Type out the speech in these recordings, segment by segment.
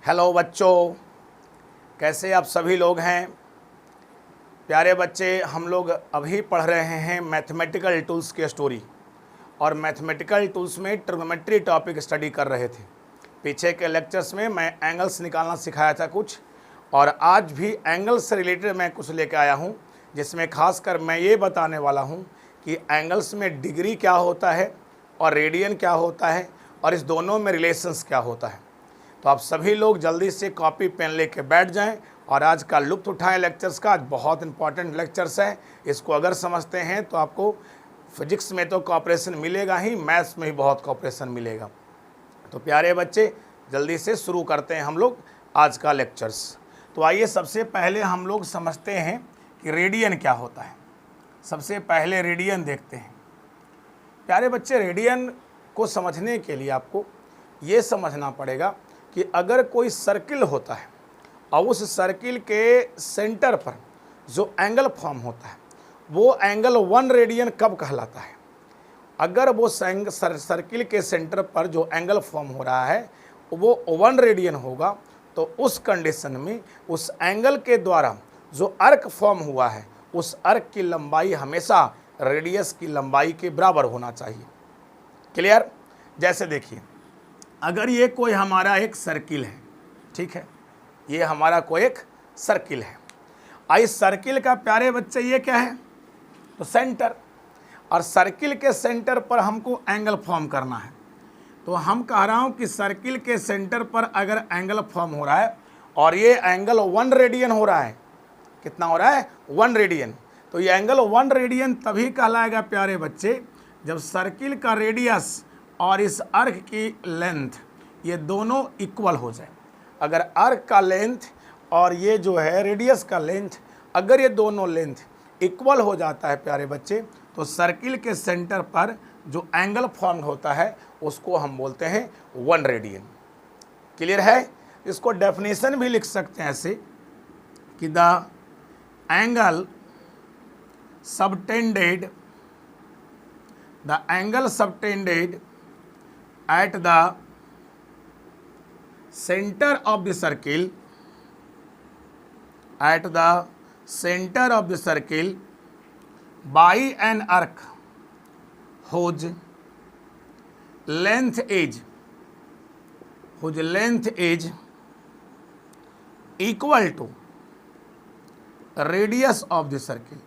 Hello बच्चों, कैसे आप सभी लोग हैं। प्यारे बच्चे, हम लोग अभी पढ़ रहे हैं मैथमेटिकल टूल्स की स्टोरी और मैथमेटिकल टूल्स में ट्रिग्नोमेट्री टॉपिक स्टडी कर रहे थे। पीछे के लेक्चर्स में मैं एंगल्स निकालना सिखाया था कुछ, और आज भी एंगल्स से रिलेटेड मैं कुछ लेकर आया हूँ, जिसमें खासकर मैं ये बताने वाला हूँ कि एंगल्स में डिग्री क्या होता है और रेडियन क्या होता है और इस दोनों में रिलेशंस क्या होता है। तो आप सभी लोग जल्दी से कॉपी पेन लेके बैठ जाएं और आज का लुत्फ़ उठाएं लेक्चर्स का। आज बहुत इंपॉर्टेंट लेक्चर्स है। इसको अगर समझते हैं तो आपको फिजिक्स में तो कॉपरेशन मिलेगा ही, मैथ्स में भी बहुत कॉपरेशन मिलेगा। तो प्यारे बच्चे, जल्दी से शुरू करते हैं हम लोग आज का लेक्चर्स। तो आइए सबसे पहले हम लोग समझते हैं कि रेडियन क्या होता है। सबसे पहले रेडियन देखते हैं। प्यारे बच्चे, रेडियन को समझने के लिए आपको ये समझना पड़ेगा कि अगर कोई सर्किल होता है और उस सर्किल के सेंटर पर जो एंगल फॉर्म होता है वो एंगल 1 रेडियन कब कहलाता है। अगर वो सर्किल के सेंटर पर जो एंगल फॉर्म हो रहा है वो 1 रेडियन होगा, तो उस कंडीशन में उस एंगल के द्वारा जो अर्क फॉर्म हुआ है उस अर्क की लंबाई हमेशा रेडियस की लंबाई के बराबर होना चाहिए। क्लियर? जैसे देखिए, अगर ये कोई हमारा एक सर्किल है, ठीक है, ये हमारा कोई एक सर्किल है, इस सर्किल का प्यारे बच्चे ये क्या है, तो सेंटर, और सर्किल के सेंटर पर हमको एंगल फॉर्म करना है। तो हम कह रहा हूँ कि सर्किल के सेंटर पर अगर एंगल फॉर्म हो रहा है और ये एंगल 1 रेडियन हो रहा है, कितना हो रहा है, 1 रेडियन, तो ये एंगल 1 रेडियन तभी कहलाएगा प्यारे बच्चे जब सर्किल का रेडियस और इस अर्क की लेंथ ये दोनों इक्वल हो जाए। अगर अर्क का लेंथ और ये जो है रेडियस का लेंथ, अगर ये दोनों लेंथ इक्वल हो जाता है प्यारे बच्चे, तो सर्किल के सेंटर पर जो एंगल फॉर्म होता है उसको हम बोलते हैं 1 रेडियन। क्लियर है? इसको डेफिनेशन भी लिख सकते हैं ऐसे कि the angle subtended at the center of the circle by an arc whose length is equal to radius of the circle,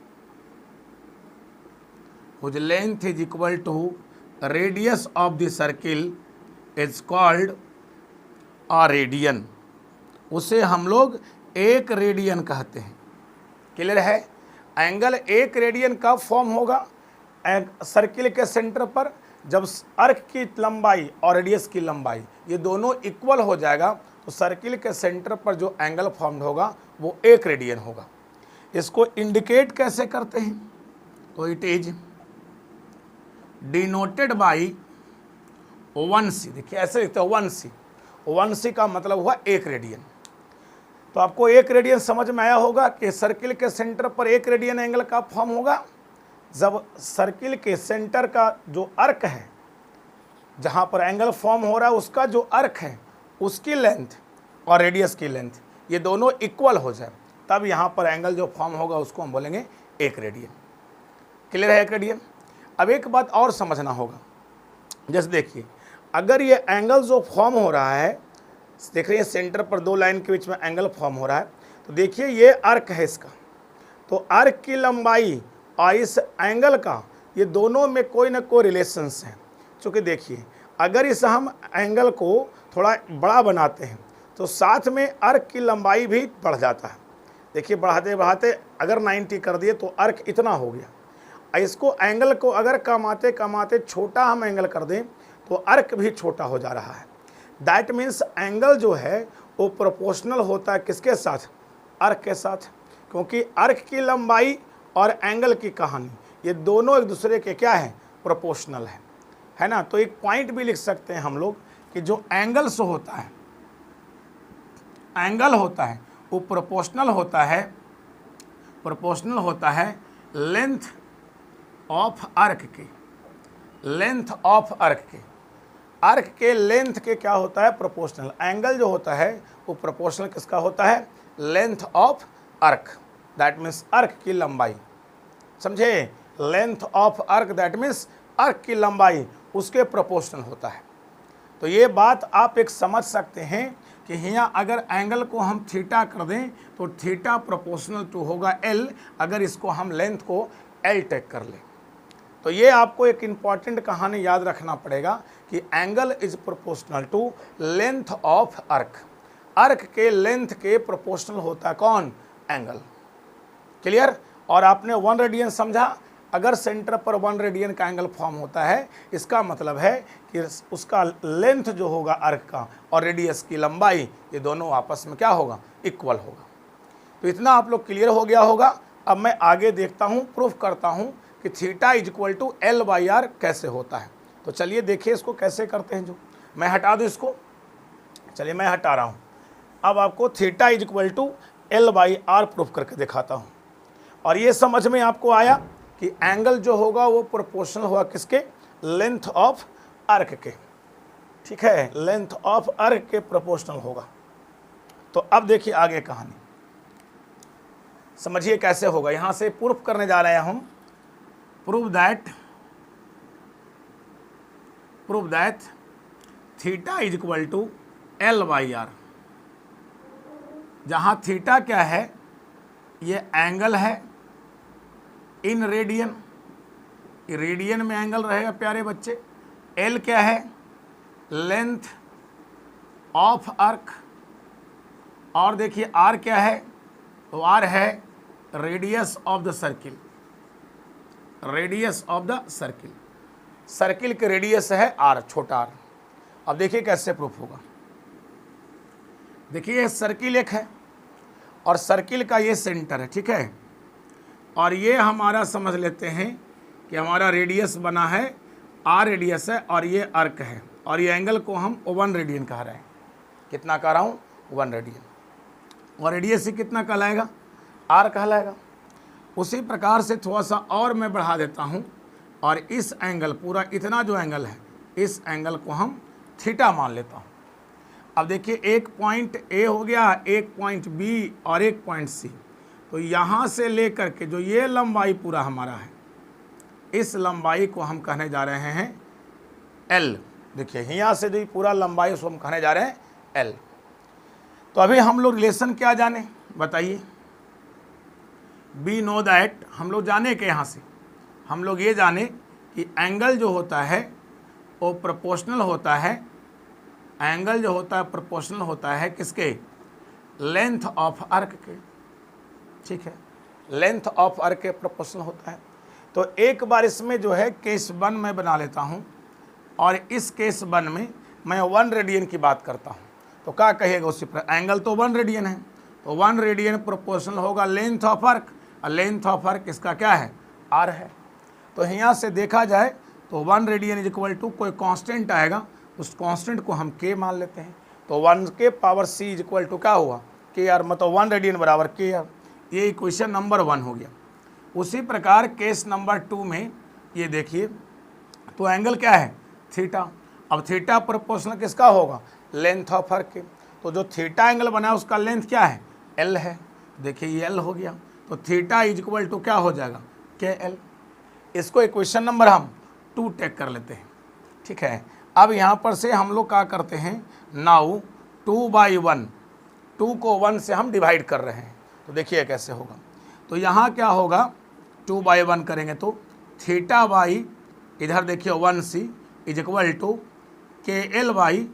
whose length is equal to radius of the circle is called a radian। उसे हम लोग 1 radian कहते हैं। Clear है? Angle 1 radian कब form होगा, circle के centre पर जब अर्क की लंबाई और रेडियस की लंबाई ये दोनों इक्वल हो जाएगा, तो सर्किल के सेंटर पर जो एंगल फॉर्म होगा वो 1 रेडियन होगा। इसको इंडिकेट कैसे करते हैं, तो it is denoted by 1c। देखिए ऐसे लिखते हैं 1c। 1c का मतलब हुआ 1 रेडियन। तो आपको 1 रेडियन समझ में आया होगा कि सर्किल के सेंटर पर 1 रेडियन एंगल का फॉर्म होगा जब सर्किल के सेंटर का जो अर्क है, जहाँ पर एंगल फॉर्म हो रहा है उसका जो अर्क है उसकी लेंथ और रेडियस की लेंथ ये दोनों इक्वल हो जाए, तब यहाँ पर एंगल जो फॉर्म होगा उसको हम बोलेंगे 1 रेडियन। क्लियर है? 1 रेडियन। अब एक बात और समझना होगा, जैसे देखिए, अगर ये एंगल जो फॉर्म हो रहा है, देख रहे हैं सेंटर पर 2 लाइन के बीच में एंगल फॉर्म हो रहा है, तो देखिए ये अर्क है इसका, तो अर्क की लंबाई और इस एंगल का ये दोनों में कोई ना कोई रिलेशंस है। चूँकि देखिए, अगर इस हम एंगल को थोड़ा बड़ा बनाते हैं तो साथ में अर्क की लंबाई भी बढ़ जाता है। देखिए बढ़ाते बढ़ाते अगर 90 कर दिए तो अर्क इतना हो गया। इसको एंगल को अगर कमाते कमाते छोटा हम एंगल कर दें तो अर्क भी छोटा हो जा रहा है। दैट मीन्स एंगल जो है वो प्रोपोर्शनल होता है किसके साथ, अर्क के साथ, क्योंकि अर्क की लंबाई और एंगल की कहानी ये दोनों एक दूसरे के क्या है, प्रोपोर्शनल है ना। तो एक पॉइंट भी लिख सकते हैं हम लोग कि जो एंगल्स होता है, एंगल होता है वो प्रोपोर्शनल होता है लेंथ ऑफ अर्क के, आर्क के लेंथ के क्या होता है, प्रोपोर्शनल। एंगल जो होता है वो प्रोपोर्शनल किसका होता है, length of arc, that means arc की लंबाई, समझे, length of arc that means arc की लंबाई उसके प्रोपोर्शनल होता है। तो ये बात आप एक समझ सकते हैं कि यहाँ अगर एंगल को हम थीटा कर दें तो थीटा प्रोपोर्शनल टू होगा एल, अगर इसको हम लेंथ को एल टेक कर लें। तो ये आपको एक इम्पॉर्टेंट कहानी याद रखना पड़ेगा कि angle is proportional to length of arc. Arc के लेंथ के प्रोपोर्शनल होता है कौन, एंगल। क्लियर। और आपने 1 रेडियन समझा, अगर सेंटर पर 1 रेडियन का एंगल फॉर्म होता है इसका मतलब है कि उसका लेंथ जो होगा आर्क का और रेडियस की लंबाई, ये दोनों आपस में क्या होगा, इक्वल होगा। तो इतना आप लोग क्लियर हो गया होगा। अब मैं आगे देखता हूँ, प्रूफ करता हूँ कि theta is equal to L by R कैसे होता है। तो चलिए देखिए इसको कैसे करते हैं। जो मैं हटा दूँ इसको, चलिए मैं हटा रहा हूँ। अब आपको theta is equal to L by R proof करके दिखाता हूँ। और ये समझ में आपको आया कि एंगल जो होगा वो प्रोपोर्शनल होगा किसके, लेंथ ऑफ आर्क के। ठीक है, लेंथ ऑफ आर्क के प्रोपोर्शनल होगा। तो अब देखिए आगे कहानी, समझिए कैसे होगा। यहां से प्रूफ करने जा रहे हैं हम, prove that theta is equal to L by R, जहां थीटा क्या है, ये एंगल है इन रेडियन, रेडियन में एंगल रहेगा प्यारे बच्चे। एल क्या है, लेंथ ऑफ आर्क, और देखिए आर क्या है, तो आर है radius of the circle, radius of the circle, circle के रेडियस है आर, छोटा आर। अब देखिए कैसे प्रूफ होगा। देखिए ये सर्किल एक है और सर्किल का ये सेंटर है, ठीक है, और ये हमारा समझ लेते हैं कि हमारा रेडियस बना है, आर रेडियस है और ये आर्क है, और ये एंगल को हम 1 रेडियन कह रहे हैं। कितना कह रहा हूँ, 1 रेडियन, और रेडियस ही कितना कहलाएगा, आर कहलाएगा। उसी प्रकार से थोड़ा सा और मैं बढ़ा देता हूँ, और इस एंगल पूरा इतना जो एंगल है, इस एंगल को हम थीटा मान लेता हूँ। अब देखिए एक पॉइंट ए हो गया, एक पॉइंट बी और एक पॉइंट सी। तो यहाँ से लेकर के जो ये लंबाई पूरा हमारा है, इस लंबाई को हम कहने जा रहे हैं एल। देखिए यहाँ से जो पूरा लंबाई उसको हम कहने जा रहे हैं एल। तो अभी हम लोग रिलेशन क्या जाने, बताइए। बी नो दैट, हम लोग जाने के यहाँ से हम लोग ये जाने कि एंगल जो होता है वो प्रोपोर्शनल होता है, एंगल जो होता है प्रोपोर्शनल होता है किसके, लेंथ ऑफ आर्क के। ठीक है, लेंथ ऑफ आर्क के प्रोपोर्शनल होता है। तो एक बार इसमें जो है केस 1 मैं बना लेता हूँ, और इस केस 1 में मैं 1 रेडियन की बात करता हूँ। तो क्या कहिएगा उसी पर, एंगल तो 1 रेडियन है, तो 1 रेडियन प्रोपोर्शनल होगा लेंथ ऑफ आर्क, और लेंथ ऑफ आर्क इसका क्या है, आर है। तो यहाँ से देखा जाए तो 1 रेडियन इज इक्वल टू कोई कांस्टेंट आएगा, उस कांस्टेंट को हम के मान लेते हैं। तो 1 के power C is equal to क्या हुआ, के आर, मतलब 1 रेडियन बराबर के आर। ये इक्वेशन नंबर 1 हो गया। उसी प्रकार केस नंबर 2 में ये देखिए, तो एंगल क्या है, थीटा। अब थीटा प्रोपोर्शनल किसका होगा, लेंथ ऑफ आर्क के। तो जो थीटा एंगल बना है उसका लेंथ क्या है, एल है। देखिए ये एल हो गया, तो थीटा इज इक्वल टू क्या हो जाएगा, के एल। इसको इक्वेशन नंबर हम 2 टेक कर लेते हैं। ठीक है, अब यहाँ पर से हम लोग क्या करते हैं, नाउ 2/1, 2 को 1 से हम डिवाइड कर रहे हैं। तो देखिए कैसे होगा। तो यहाँ क्या होगा, 2/1 करेंगे तो थीटा बाई इधर देखिए 1c इज इक्वल टू के एल बाई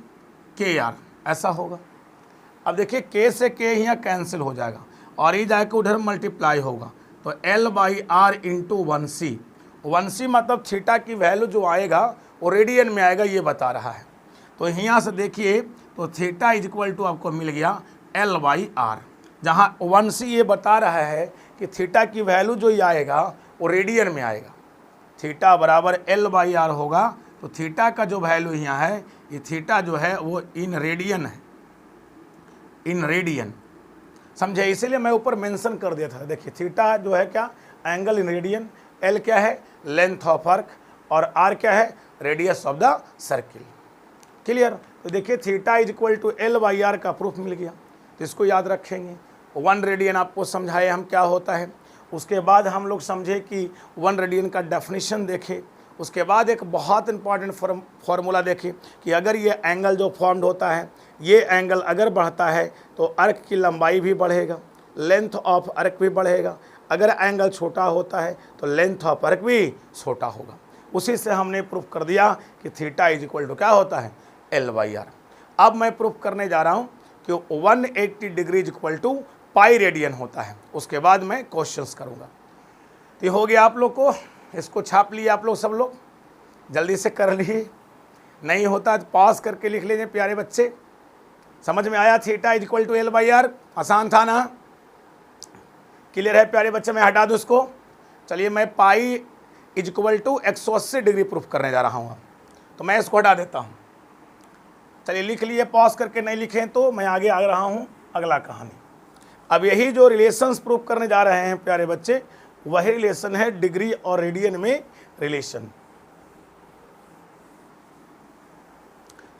के आर, ऐसा होगा। अब देखिए के से के यहाँ कैंसिल हो जाएगा और ये जाके उधर मल्टीप्लाई होगा, तो L by are into 1c। 1c मतलब थीटा की वैल्यू जो आएगा वो रेडियन में आएगा, ये बता रहा है। तो यहाँ से देखिए तो थीटा इज इक्वल टू आपको मिल गया एल बाई आर, जहाँ 1c ये बता रहा है कि थीटा की वैल्यू जो ये आएगा वो रेडियन में आएगा। थीटा बराबर एल बाई आर होगा, तो थीटा का जो वैल्यू यहाँ है, ये थीटा जो है वो इन रेडियन है, इन रेडियन, समझे। इसीलिए मैं ऊपर मेंशन कर दिया था। देखिए थीटा जो है क्या, एंगल इन रेडियन, एल क्या है, लेंथ ऑफ आर्क, और आर क्या है, radius of the circle. Clear. तो देखिए theta is equal to L/R का प्रूफ मिल गया, तो इसको याद रखेंगे। 1 रेडियन आपको समझाए हम क्या होता है। उसके बाद हम लोग समझे कि 1 रेडियन का डेफिनेशन देखे। उसके बाद एक बहुत इंपॉर्टेंट फार्मूला देखें कि अगर ये एंगल जो फॉर्म्ड होता है, ये एंगल अगर बढ़ता है तो अर्क की लंबाई भी बढ़ेगा, लेंथ ऑफ अर्क भी बढ़ेगा। अगर एंगल छोटा होता है तो लेंथ ऑफ अर्क भी छोटा होगा। उसी से हमने प्रूफ कर दिया कि थीटा इज इक्वल टू क्या होता है, L/R। अब मैं प्रूफ करने जा रहा हूँ कि 180 degree is equal to pi radian होता है। उसके बाद मैं क्वेश्चंस करूँगा। तो हो गया आप लोग को, इसको छाप लिए आप लोग, सब लोग जल्दी से कर लिए। नहीं होता तो पॉज करके लिख लीजिए प्यारे बच्चे। समझ में आया theta is equal to L/R? आसान था ना? क्लियर है प्यारे बच्चे? मैं हटा दूँ इसको। चलिए मैं pi is equal to 180 degree proof करने जा रहा हूँ, तो मैं इसको हटा देता हूँ। चलिए लिख लिए, पॉज करके नहीं लिखें तो मैं आगे आ रहा हूँ अगला कहानी। अब यही जो रिलेशंस प्रूफ करने जा रहे हैं प्यारे बच्चे, वही रिलेशन है डिग्री और रेडियन में रिलेशन।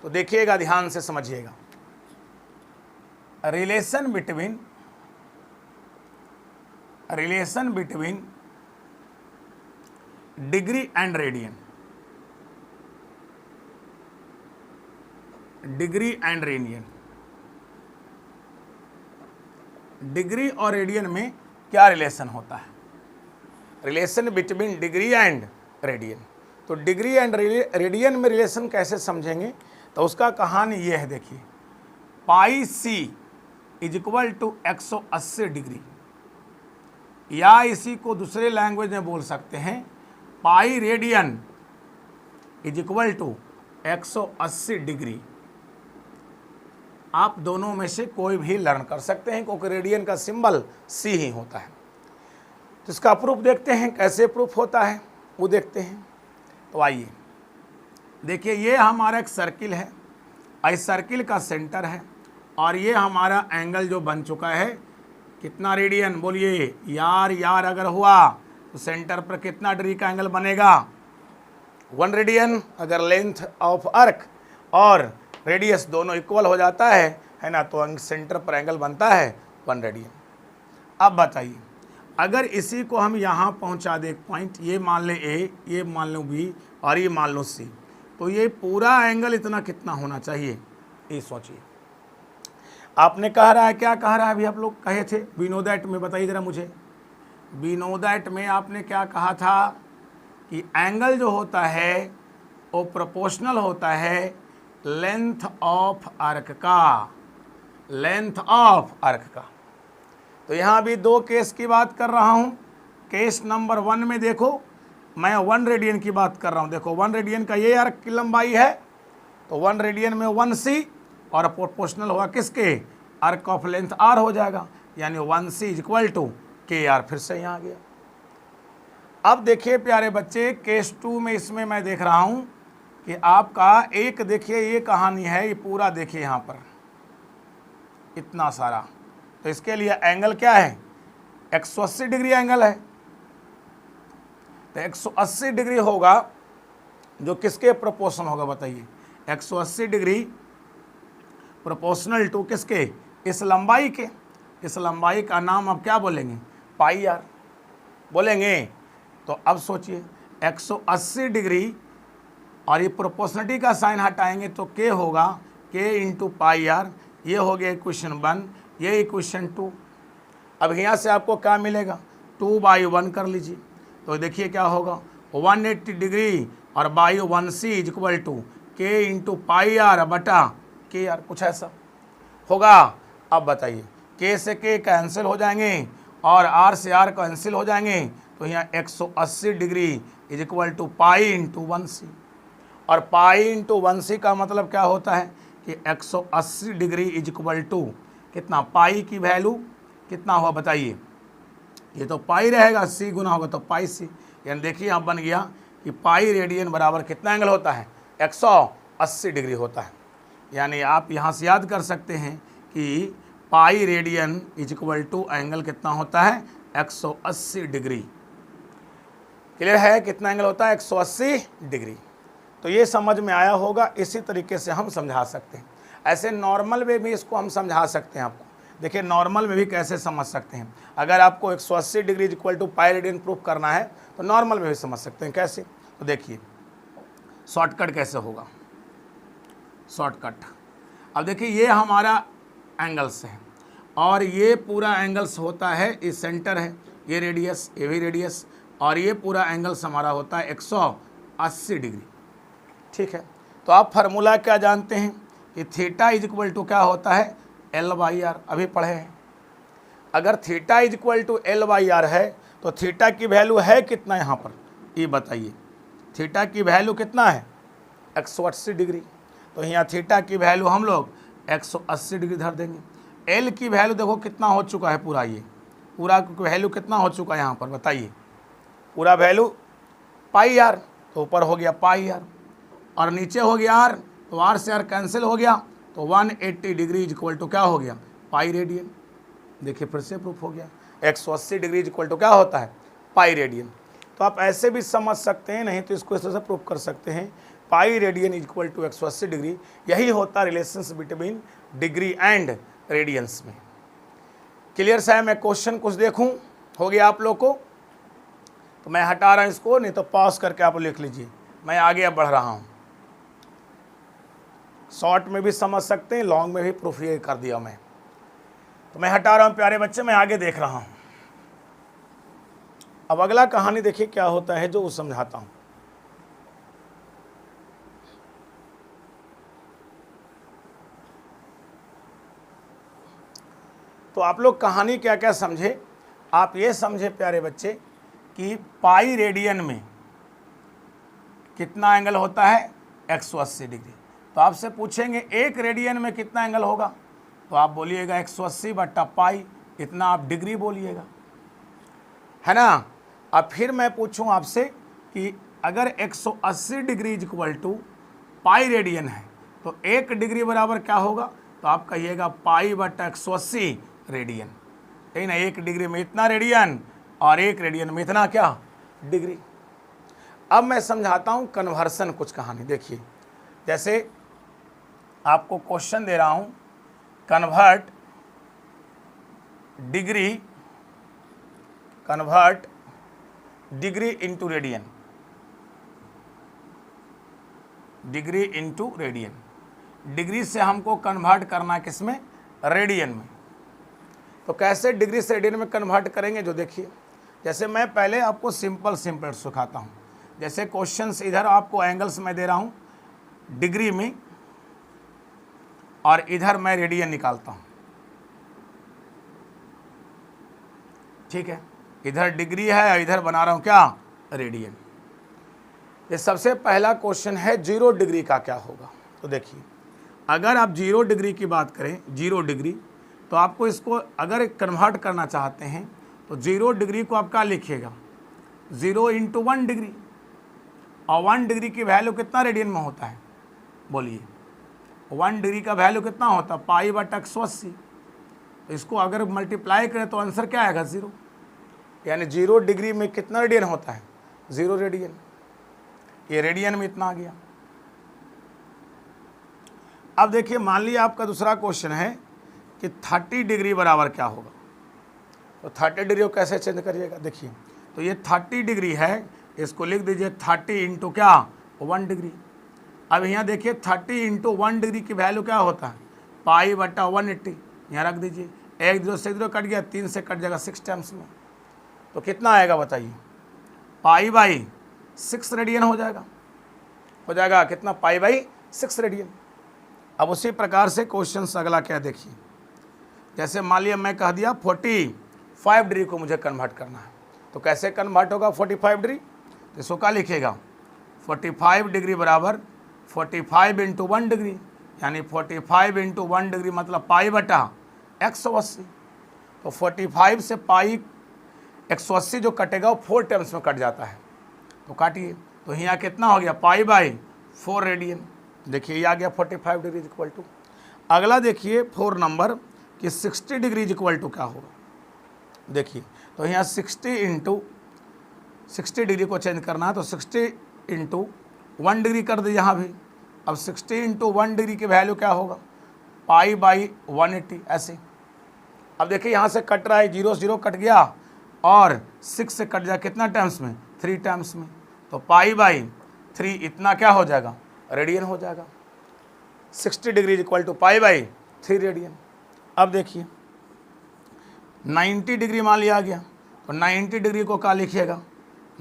तो देखिएगा, ध्यान से समझिएगा। Relation between degree and radian, degree and radian, degree और रेडियन में क्या रिलेशन होता है? Relation between degree and radian. तो डिग्री एंड रेडियन में रिलेशन कैसे समझेंगे? तो उसका कहानी ये है, देखिए pi C is equal to 180 degree, या इसी को दूसरे लैंग्वेज में बोल सकते हैं pi radian is equal to 180 degree. आप दोनों में से कोई भी लर्न कर सकते हैं, क्योंकि रेडियन का सिंबल सी ही होता है। तो इसका प्रूफ देखते हैं, कैसे प्रूफ होता है वो देखते हैं। तो आइए देखिए, ये हमारा एक सर्किल है, इस सर्किल का सेंटर है, और ये हमारा एंगल जो बन चुका है, कितना रेडियन बोलिए यार अगर हुआ तो सेंटर पर कितना डिग्री का एंगल बनेगा? 1 रेडियन। अगर लेंथ ऑफ अर्क और रेडियस दोनों इक्वल हो जाता है ना, तो सेंटर पर एंगल बनता है 1 रेडियन। अब बताइए, अगर इसी को हम यहाँ पहुँचा दे पॉइंट, ये मान ले A, ये मान लो B और ये मान लो C, तो ये पूरा एंगल इतना कितना होना चाहिए? ये सोचिए। आपने कह रहा है, क्या कह रहा है अभी आप लोग कहे थे? वी नो दैट में बताइए ज़रा मुझे। वी नो दैट में आपने क्या कहा था कि एंगल जो होता है वो प्रोपोर्शनल होता है लेंथ ऑफ आर्क का, लेंथ ऑफ आर्क का। तो यहाँ भी 2 केस की बात कर रहा हूँ। केस नंबर 1 में देखो, मैं 1 रेडियन की बात कर रहा हूँ। देखो 1 रेडियन का ये आर्क की लंबाई है, तो 1 रेडियन में 1c, और प्रोपोर्शनल हुआ किसके? आर्क ऑफ लेंथ r हो जाएगा, यानी 1c is equal to KR। फिर से यहाँ आ गया। अब देखिए प्यारे बच्चे, केस 2 में इसमें मैं देख रहा हूँ कि आपका एक, देखिए ये कहानी है, ये पूरा देखिए यहाँ पर इतना सारा। तो इसके लिए एंगल क्या है? 180 डिग्री एंगल है। तो 180 डिग्री होगा जो किसके प्रोपोर्शनल होगा बताइए? 180 डिग्री प्रोपोर्शनल टू किसके? इस लंबाई के। इस लंबाई का नाम अब क्या बोलेंगे? पाई आर बोलेंगे। तो अब सोचिए 180 डिग्री, और ये प्रोपोर्शनलिटी का साइन हटाएंगे तो K होगा K इंटू पाई आर। ये हो गया इक्वेशन 1, ये इक्वेशन 2। अब यहाँ से आपको क्या मिलेगा? 2/1 कर लीजिए। तो देखिए क्या होगा, 180 डिग्री और by 1c is equal to K into pi R बटा KR, कुछ ऐसा होगा। अब बताइए, K से K कैंसिल हो जाएंगे और R से R कैंसिल हो जाएंगे, तो यहाँ 180 degree is equal to pi into 1c। और पाई इंटू 1c का मतलब क्या होता है कि 180 डिग्री इज इक्वल टू कितना? पाई की वैल्यू कितना हुआ बताइए? ये तो पाई रहेगा, c गुना होगा तो पाई c। यानी देखिए यहाँ बन गया कि पाई रेडियन बराबर कितना एंगल होता है? 180 डिग्री होता है। यानी आप यहाँ से याद कर सकते हैं कि pi radian is equal to angle कितना होता है? 180 डिग्री। क्लियर है? कितना एंगल होता है? 180 डिग्री। तो ये समझ में आया होगा। इसी तरीके से हम समझा सकते हैं। ऐसे नॉर्मल में भी इसको हम समझा सकते हैं। आपको देखिए नॉर्मल में भी कैसे समझ सकते हैं। अगर आपको 180 degree equal to pi radian proof करना है तो नॉर्मल में भी समझ सकते हैं। कैसे? तो देखिए शॉर्टकट कैसे होगा। शॉर्टकट, अब देखिए ये हमारा एंगल्स है और ये पूरा एंगल्स होता है, इस सेंटर है, ये रेडियस, ये भी रेडियस, और ये पूरा एंगल्स हमारा होता है 180 डिग्री। ठीक है, तो आप फार्मूला क्या जानते हैं कि थीटा इज इक्वल टू क्या होता है, L/R। अभी पढ़े हैं। अगर theta is equal to L/R है तो थीटा की वैल्यू है कितना यहाँ पर, ये बताइए। थीटा की वैल्यू कितना है, 180 डिग्री। तो यहाँ थीटा की वैल्यू हम लोग 180 डिग्री धर देंगे। एल की वैल्यू देखो कितना हो चुका है, पूरा ये पूरा वैल्यू कितना हो चुका है यहाँ पर बताइए। पूरा वैल्यू पाई आर, तो ऊपर हो गया पाई आर और नीचे हो गया आर, तो आर से आर कैंसिल हो गया, तो 180 डिग्री इक्वल टू क्या हो गया, पाई रेडियन। देखिए फिर से प्रूफ हो गया, 180 डिग्री इक्वल टू क्या होता है, पाई रेडियन। तो आप ऐसे भी समझ सकते हैं, नहीं तो इसको इस तरह से प्रूफ कर सकते हैं, pi radian equal to 180 degree. यही होता है relations between degree and radians में। क्लियर सा है? मैं क्वेश्चन कुछ देखूं, हो गया आप लोग को? तो मैं हटा रहा हूं इसको, नहीं तो पॉज करके आप लिख लीजिए। मैं आगे अब बढ़ रहा हूं। शॉर्ट में भी समझ सकते हैं, लॉन्ग में भी प्रूफ ये कर दिया मैं। तो मैं हटा रहा हूं प्यारे बच्चे, मैं आगे देख रहा हूं। अब अगला कहानी देखिए क्या होता है, जो वो समझाता हूं। तो आप लोग कहानी क्या क्या समझे, आप ये समझे प्यारे बच्चे कि पाई रेडियन में कितना एंगल होता है, 180 डिग्री। तो आपसे पूछेंगे एक रेडियन में कितना एंगल होगा, तो आप बोलिएगा 180 बट्टा पाई, इतना आप डिग्री बोलिएगा, है ना। अब फिर मैं पूछूं आपसे कि अगर 180 degree equal to pi radian है तो एक डिग्री बराबर क्या होगा, तो आप कहिएगा पाई बट्टा 180 रेडियन। यही ना, एक डिग्री में इतना रेडियन और एक रेडियन में इतना क्या, डिग्री। अब मैं समझाता हूं कन्वर्सन कुछ कहानी। देखिए जैसे आपको क्वेश्चन दे रहा हूं, convert degree into radian, degree into radian. Degree से हमको कन्वर्ट करना किसमें, रेडियन में। तो कैसे डिग्री से रेडियन में कन्वर्ट करेंगे, जो देखिए। जैसे मैं पहले आपको सिंपल सिखाता हूँ। जैसे क्वेश्चंस इधर आपको एंगल्स में दे रहा हूँ डिग्री में, और इधर मैं रेडियन निकालता हूँ। ठीक है, इधर डिग्री है और इधर बना रहा हूँ क्या, रेडियन। ये सबसे पहला क्वेश्चन है, 0 डिग्री का क्या होगा। तो देखिए अगर आप 0 डिग्री की बात करें, 0 डिग्री, तो आपको इसको अगर कन्वर्ट करना चाहते हैं तो 0 डिग्री को आप क्या लिखिएगा, 0 इंटू 1 डिग्री। और 1 डिग्री की वैल्यू कितना रेडियन में होता है, बोलिए। 1 डिग्री का वैल्यू कितना होता है, पाई बटा 180। तो इसको अगर मल्टीप्लाई करें तो आंसर क्या आएगा, 0। यानी 0 डिग्री में कितना रेडियन होता है, 0 रेडियन। ये रेडियन में इतना आ गया। अब देखिए मान लीजिए आपका दूसरा क्वेश्चन है कि 30 डिग्री बराबर क्या होगा। तो 30 डिग्री को कैसे चेंज करिएगा, देखिए। तो ये 30 डिग्री है, इसको लिख दीजिए 30 इंटू क्या, 1 डिग्री। अब यहाँ देखिए 30 इंटू 1 डिग्री की वैल्यू क्या होता है, पाई बटा 180। यहाँ रख दीजिए, 1 0 से 0 कट गया, 3 से कट जाएगा 6 टाइम्स में। तो कितना आएगा बताइए, पाई बाई 6 रेडियन हो जाएगा कितना, पाई बाई 6 रेडियन। अब उसी प्रकार से क्वेश्चन अगला क्या देखिए। जैसे मान लिया मैं कह दिया 45 डिग्री को मुझे कन्वर्ट करना है, तो कैसे कन्वर्ट होगा 45 डिग्री, तो इसको क्या लिखेगा, 45 डिग्री बराबर 45 इंटू 1 डिग्री, यानी 45 इंटू 1 डिग्री मतलब पाई बटा 180। तो 45 से पाई 180 जो कटेगा वो 4 टर्म्स में कट जाता है, तो काटिए। तो यहाँ कितना हो गया, पाई बाई 4 रेडियन। देखिए ये आ गया 45 डिग्री इक्वल टू। अगला देखिए 4 नंबर कि 60 डिग्री इक्वल टू क्या होगा। देखिए तो यहाँ 60 डिग्री को चेंज करना है, तो 60 इंटू 1 डिग्री कर दे यहाँ भी। अब 60 इंटू 1 डिग्री की वैल्यू क्या होगा, पाई बाई 180 ऐसे। अब देखिए यहाँ से कट रहा है, 0 0 कट गया और 6 से कट जाए कितना टाइम्स में, 3 टाइम्स में, तो पाई बाई 3 इतना क्या हो जाएगा, रेडियन हो जाएगा। 60 degree equal to pi by 3 radian. अब देखिए 90 डिग्री मान लिया गया, तो 90 डिग्री को क्या लिखिएगा,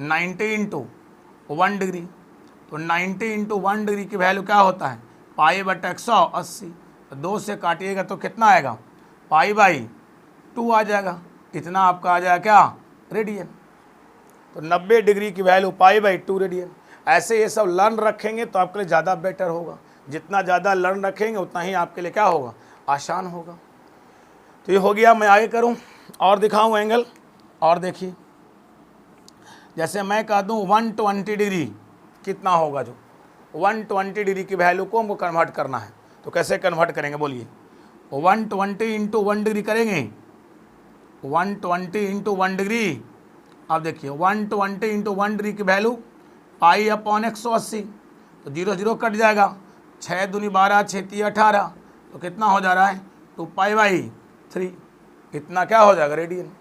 90 इंटू 1 डिग्री, तो 90 इंटू 1 डिग्री की वैल्यू क्या होता है, पाई बटा 180, तो 2 से काटिएगा तो कितना आएगा, पाई बाई 2 आ जाएगा, इतना आपका आ जाएगा क्या, रेडियन। तो 90 डिग्री की वैल्यू पाई बाई 2 रेडियन। ऐसे ये सब लर्न रखेंगे तो आपके लिए ज़्यादा बेटर होगा, जितना ज़्यादा लर्न रखेंगे उतना ही आपके लिए क्या होगा, आसान होगा। तो ये हो गया, मैं आगे करूँ और दिखाऊँ एंगल। और देखिए जैसे मैं कह दूँ 120 डिग्री कितना होगा, जो 120 डिग्री की वैल्यू को हमको कन्वर्ट करना है, तो कैसे कन्वर्ट करेंगे बोलिए, 120 इंटू 1 डिग्री करेंगे, 120 इंटू 1 डिग्री। अब देखिए 120 इंटू 1 डिग्री की वैल्यू पाई अपॉन 180, तो 0 0 कट जाएगा, 6 दूनी 12 6 3 18, तो कितना हो जा रहा है, 2 पाई बाई 3, इतना क्या हो जाएगा, रेडियन।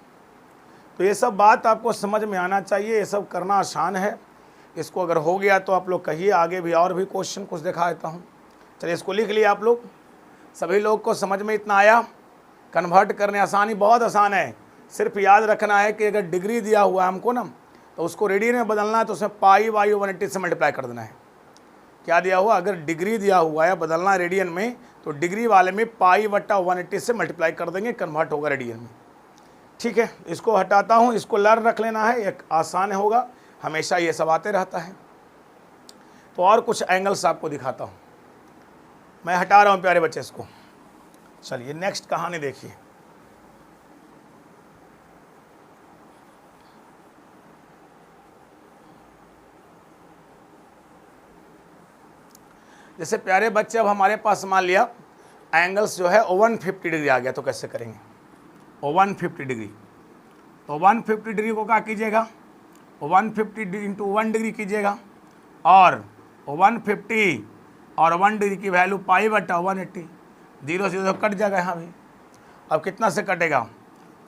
तो ये सब बात आपको समझ में आना चाहिए, ये सब करना आसान है। इसको अगर हो गया तो आप लोग कहिए, आगे भी और भी क्वेश्चन कुछ दिखा देता हूँ। चलिए इसको लिख लिया आप लोग, सभी लोग को समझ में इतना आया। कन्वर्ट करने आसानी बहुत आसान है, सिर्फ याद रखना है कि अगर डिग्री दिया हुआ है हमको ना, तो उसको रेडियन में बदलना है, तो उसमें पाई बाई 180 से मल्टीप्लाई कर देना है। क्या दिया हुआ, अगर डिग्री दिया हुआ है बदलना रेडियन में, तो डिग्री वाले में पाई बटा 180 से मल्टीप्लाई कर देंगे, कन्वर्ट होगा रेडियन में। ठीक है, इसको हटाता हूँ, इसको लर्न रख लेना है, एक आसान होगा, हमेशा ये सब आते रहता है। तो और कुछ एंगल्स आपको दिखाता हूँ, मैं हटा रहा हूँ प्यारे बच्चे इसको। चलिए नेक्स्ट कहानी देखिए। जैसे प्यारे बच्चे अब हमारे पास मान लिया एंगल्स जो है 150 डिग्री आ गया, तो कैसे करेंगे, 150 डिग्री, तो 150 डिग्री को क्या कीजिएगा, 150 इंटू 1 डिग्री कीजिएगा, और 150 और 1 डिग्री की वैल्यू पाई बटा 180, 0 0 कट जाएगा यहाँ भी। अब कितना से कटेगा,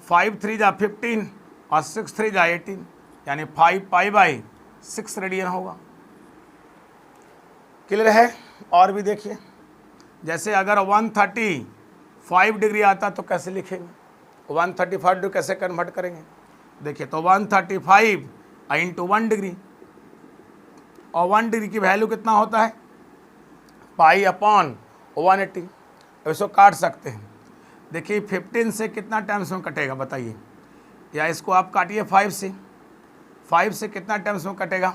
5 3 जा 15 और 6 3 जा 18, यानी 5 पाई बाई 6 रेडियन होगा। क्लियर है। और भी देखिए, जैसे अगर 135 डिग्री आता तो कैसे लिखेंगे, 135 डिग्री कैसे कन्वर्ट करेंगे, देखिए तो 135 इंटू 1 डिग्री, और 1 डिग्री की वैल्यू कितना होता है, पाई अपॉन 180। अब इसको काट सकते हैं, देखिए 15 से कितना टाइम्स में कटेगा बताइए, या इसको आप काटिए 5 से, 5 से कितना टाइम्स में कटेगा,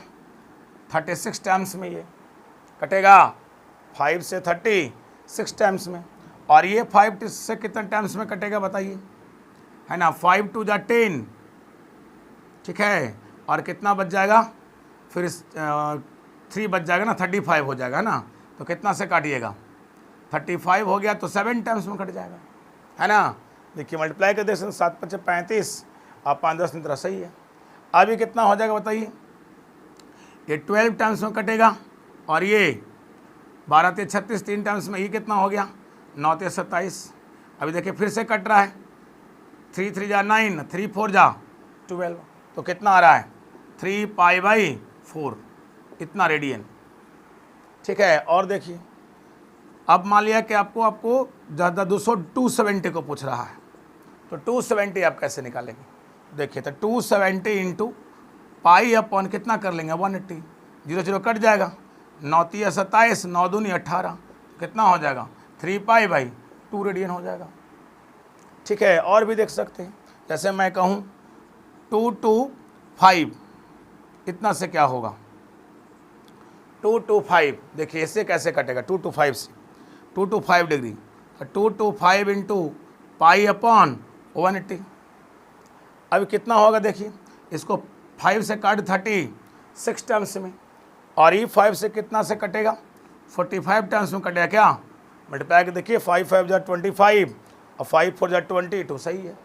36 टाइम्स में ये कटेगा, 5 से 36 टाइम्स में। और ये 5 से कितने टाइम्स में कटेगा बताइए, है ना, 5 2 जा 10, ठीक है, और कितना बच जाएगा, फिर 3 बच जाएगा ना, 35 हो जाएगा ना, तो कितना से काटिएगा, 35 हो गया तो 7 टाइम्स में कट जाएगा, है ना। देखिए मल्टीप्लाई कर दे, 7 5 35 और 5 10 तरह सही है। अभी कितना हो जाएगा बताइए, ये 12 टाइम्स में कटेगा, और ये 12 3 36 3 टाइम्स में, ये कितना हो गया, 9 3 27। अभी देखिए फिर से कट रहा है, 3 3 जा 9, 3 4 जा 12, तो कितना आ रहा है, 3 पाई बाई 4, इतना रेडियन। ठीक है। और देखिए अब मान लिया कि आपको ज़्यादा 270 को पूछ रहा है, तो 270 आप कैसे निकालेंगे, देखिए तो 270 इंटू पाई अपॉन कितना कर लेंगे 180, 0 0 कट जाएगा, 9 3 27, 9 2 18, कितना हो जाएगा 3 पाई बाई 2 रेडियन हो जाएगा। ठीक है। और भी देख सकते हैं, जैसे मैं कहूँ 2 2 5, इतना से क्या होगा 2 2 5, देखिए इससे कैसे कटेगा 2 2 5 से, 2 2 5 डिग्री, 2 2 5 इंटू पाई अपॉन 180। अब कितना होगा देखिए, इसको 5 से काट 36 टाइम्स में, और ये 5 से कितना से कटेगा 45 टाइम्स में कटेगा, क्या मल्टीप्लाई के देखिए 5 5 जा 25 और 5 4 जा 22, सही है।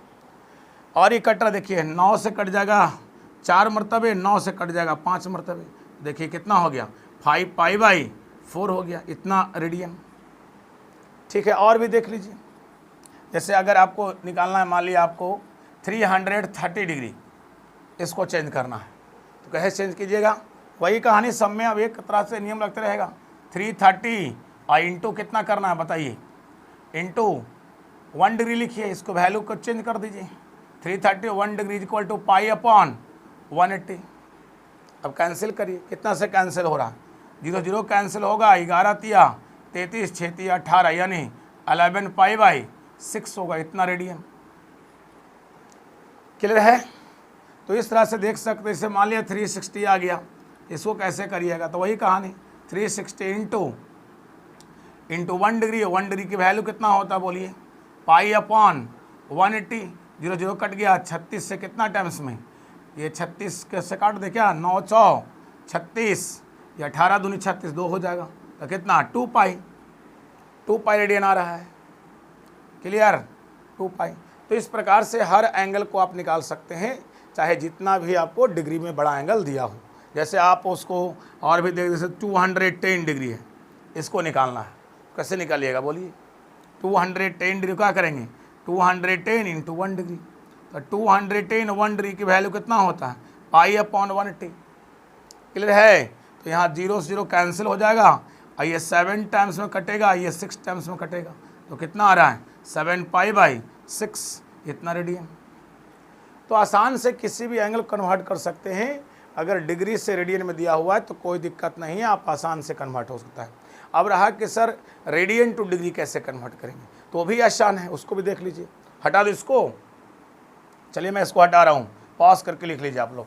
और ये कट रहा देखिए 9 से कट जाएगा 4 मरतबे, 9 से कट जाएगा 5 मरतबे, देखिए कितना हो गया 5π/4 हो गया, इतना रेडियन। ठीक है, और भी देख लीजिए, जैसे अगर आपको निकालना है, मान लिया आपको 330 डिग्री इसको चेंज करना है, तो कैसे चेंज कीजिएगा? वही कहानी सब में, अब एक तरह से नियम लगते रहेगा। 330 और इंटू कितना करना है बताइए, इंटू 1 डिग्री लिखिए, इसको वैल्यू को चेंज कर दीजिए। 330 1 डिग्री इक्वल टू π/180। अब कैंसिल करिए, कितना से कैंसिल हो रहा है? 0 0 कैंसिल होगा, 11 तिया 33, 6 तिया 18, यानी 11π/6 होगा, इतना रेडियन। क्लियर है? तो इस तरह से देख सकते हैं। इसे मान लिया 360 आ गया, इसको कैसे करिएगा? तो वही कहानी, 360 इंटू 1 डिग्री। 1 डिग्री की वैल्यू कितना होता है बोलिए? π/180। 0 0 कट गया, 36 से कितना टाइम्स में? ये 36 कैसे काट दे क्या? 9 4 36, या 18 दूनी 36, 2 हो जाएगा, तो कितना? 2π रेडियन आ रहा है। क्लियर? 2π। तो इस प्रकार से हर एंगल को आप निकाल सकते हैं, चाहे जितना भी आपको डिग्री में बड़ा एंगल दिया हो। जैसे आप उसको और भी देख, जैसे 210 डिग्री है, इसको निकालना है, कैसे निकालिएगा बोलिए? 210 डिग्री क्या करेंगे? 210 इंटू 1 डिग्री। तो 210 1 डिग्री की वैल्यू कितना होता है? π/180। क्लियर है? तो यहाँ 0 0 कैंसिल हो जाएगा, और ये 7 टाइम्स में कटेगा, ये 6 टाइम्स में कटेगा, तो कितना आ रहा है? 7π/6, इतना रेडियन। तो आसान से किसी भी एंगल कन्वर्ट कर सकते हैं। अगर डिग्री से रेडियन में दिया हुआ है तो कोई दिक्कत नहीं है, आप आसान से कन्वर्ट हो सकता है। अब रहा कि सर रेडियन टू डिग्री कैसे कन्वर्ट करेंगे, तो भी आसान है, उसको भी देख लीजिए। हटा दो इसको, चलिए मैं इसको हटा रहा हूँ, पॉज करके लिख लीजिए आप लोग।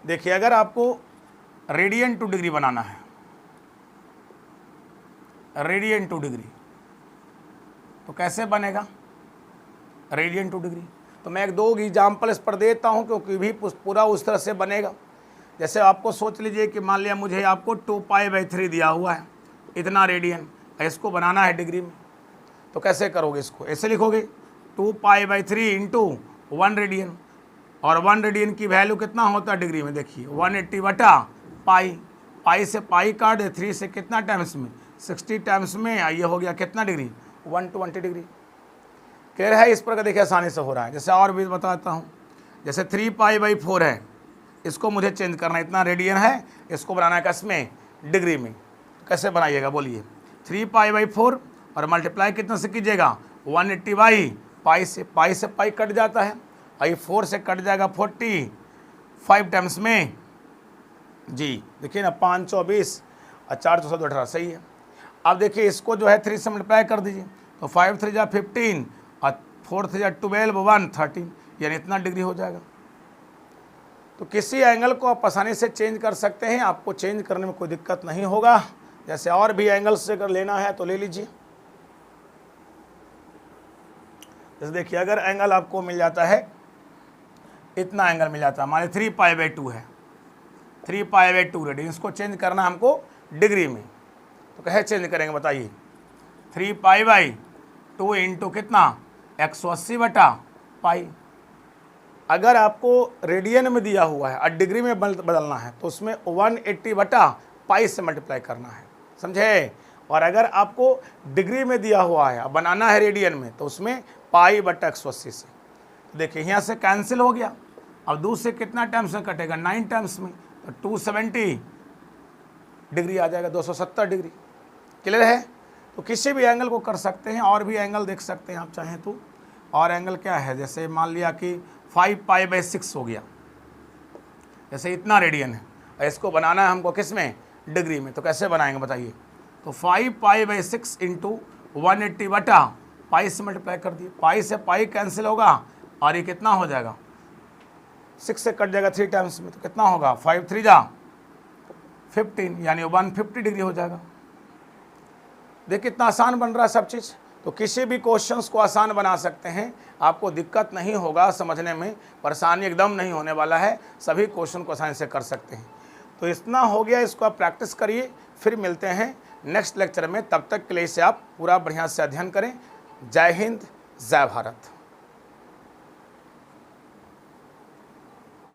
देखिए, अगर आपको रेडियन टू डिग्री बनाना है, रेडियन टू डिग्री, तो कैसे बनेगा रेडियन टू डिग्री? तो मैं 2 एग्जाम्पल इस पर देता हूं, क्योंकि भी पूरा उस तरह से बनेगा। जैसे आपको सोच लीजिए कि मान लिया मुझे आपको 2π/3 दिया हुआ है, इतना रेडियन, इसको बनाना है डिग्री में, तो कैसे करोगे? इसको ऐसे लिखोगे, 2π/3 इंटू 1 रेडियन, और 1 रेडियन की वैल्यू कितना होता है डिग्री में? देखिए 180/π, पाई से पाई काट दे, 3 से कितना टाइम्स में? 60 टाइम्स में, ये हो गया कितना डिग्री? 120 डिग्री। क्लियर है? इस प्रकार देखिए आसानी से हो रहा है। जैसे और भी बताता हूँ, जैसे 3π/4 है, इसको मुझे चेंज करना है, इतना रेडियन है, इसको बनाना है किसमें? डिग्री में। कैसे बनाइएगा बोलिए? 3π/4 और मल्टीप्लाई कितना से कीजिएगा? 180/π से, पाई से पाई कट जाता है, और ये 4 से कट जाएगा 45 टाइम्स में जी। देखिए ना, 5 24 और 4 14 18, सही है। अब देखिए इसको जो है 3 से मल्टीप्लाई कर दीजिए, तो 5 3 जा 15 और 4 3 जा 12 1 13, यानी इतना डिग्री हो जाएगा। तो किसी एंगल को आप आसानी से चेंज कर सकते हैं, आपको चेंज करने में कोई दिक्कत नहीं होगा। जैसे और भी एंगल से अगर लेना है तो ले लीजिए। जैसे देखिए, अगर एंगल आपको मिल जाता है, इतना एंगल मिल जाता है, हमारे 3π/2 है, 3π/2 रेडियन, इसको चेंज करना हमको डिग्री में, तो कैसे चेंज करेंगे बताइए? 3π/2 इंटू कितना? 180/π। अगर आपको रेडियन में दिया हुआ है और डिग्री में बदलना है, तो उसमें 180/π से मल्टीप्लाई करना है, समझे? और अगर आपको डिग्री में दिया हुआ है, बनाना है रेडियन में, तो उसमें π/180 से। तो देखिए यहाँ से कैंसिल हो गया, अब 2 से कितना टाइम्स में कटेगा? 9 टाइम्स में, तो 270 डिग्री आ जाएगा, 270 डिग्री। क्लियर है? तो किसी भी एंगल को कर सकते हैं, और भी एंगल देख सकते हैं आप चाहें तो। और एंगल क्या है? जैसे मान लिया कि 5π/6 हो गया, जैसे इतना रेडियन है, और इसको बनाना है हमको किस में? डिग्री में। तो कैसे बनाएंगे बताइए? तो 5π/6 इंटू 180/π से मल्टीप्लाई कर दिए, पाई से पाई कैंसिल होगा, और ये कितना हो जाएगा? 6 से कट जाएगा 3 टाइम्स में, तो कितना होगा? 5 3 जा 15, यानी 150 डिग्री हो जाएगा। देखिए कितना आसान बन रहा है सब चीज़। तो किसी भी क्वेश्चंस को आसान बना सकते हैं, आपको दिक्कत नहीं होगा समझने में, परेशानी एकदम नहीं होने वाला है, सभी क्वेश्चन को आसानी से कर सकते हैं। तो इतना हो गया, इसको आप प्रैक्टिस करिए, फिर मिलते हैं नेक्स्ट लेक्चर में। तब तक के लिए इसे आप पूरा बढ़िया से अध्ययन करें। जय हिंद, जय भारत।